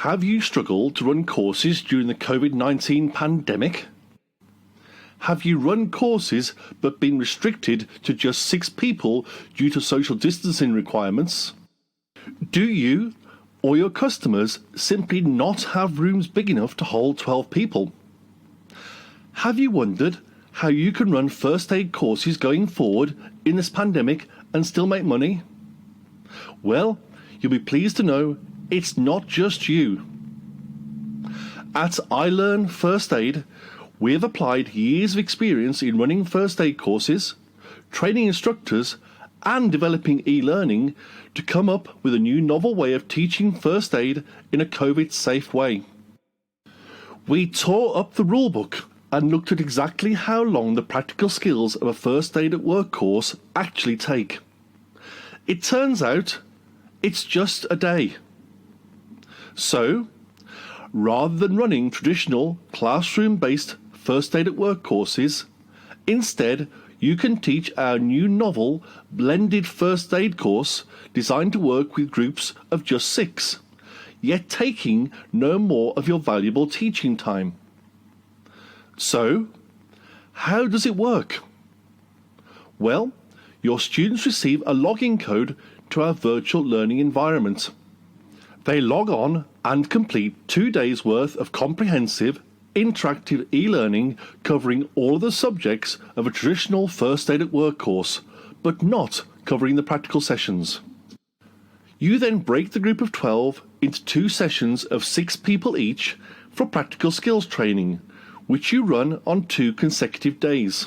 Have you struggled to run courses during the COVID-19 pandemic? Have you run courses but been restricted to just 6 people due to social distancing requirements? Do you or your customers simply not have rooms big enough to hold 12 people? Have you wondered how you can run first aid courses going forward in this pandemic and still make money? Well, you'll be pleased to know it's not just you. At iLearn First Aid, we have applied years of experience in running first aid courses, training instructors, and developing e-learning to come up with a new novel way of teaching first aid in a COVID-safe way. We tore up the rulebook and looked at exactly how long the practical skills of a first aid at work course actually take. It turns out it's just a day. So, rather than running traditional classroom-based first aid at work courses, instead you can teach our new novel blended first aid course designed to work with groups of just 6, yet taking no more of your valuable teaching time. So, how does it work? Well, your students receive a login code to our virtual learning environment. They log on and complete 2 days' worth of comprehensive, interactive e-learning covering all of the subjects of a traditional first aid at work course, but not covering the practical sessions. You then break the group of 12 into 2 sessions of 6 people each for practical skills training, which you run on 2 consecutive days.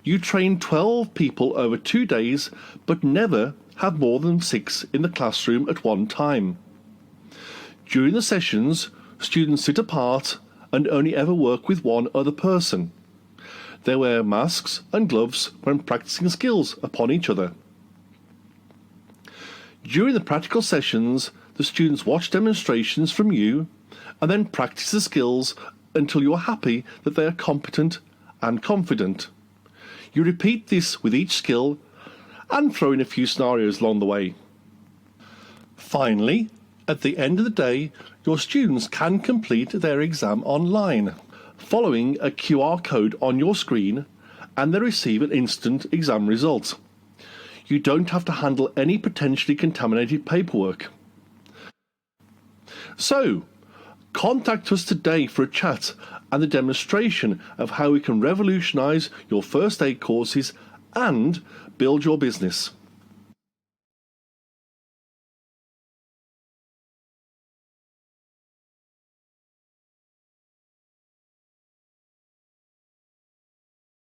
You train 12 people over 2 days, but never have more than 6 in the classroom at one time. During the sessions, students sit apart and only ever work with one other person. They wear masks and gloves when practicing skills upon each other. During the practical sessions, the students watch demonstrations from you and then practice the skills until you are happy that they are competent and confident. You repeat this with each skill and throw in a few scenarios along the way. Finally, at the end of the day, your students can complete their exam online, following a QR code on your screen, and they receive an instant exam result. You don't have to handle any potentially contaminated paperwork. So, contact us today for a chat and a demonstration of how we can revolutionise your first aid courses and build your business.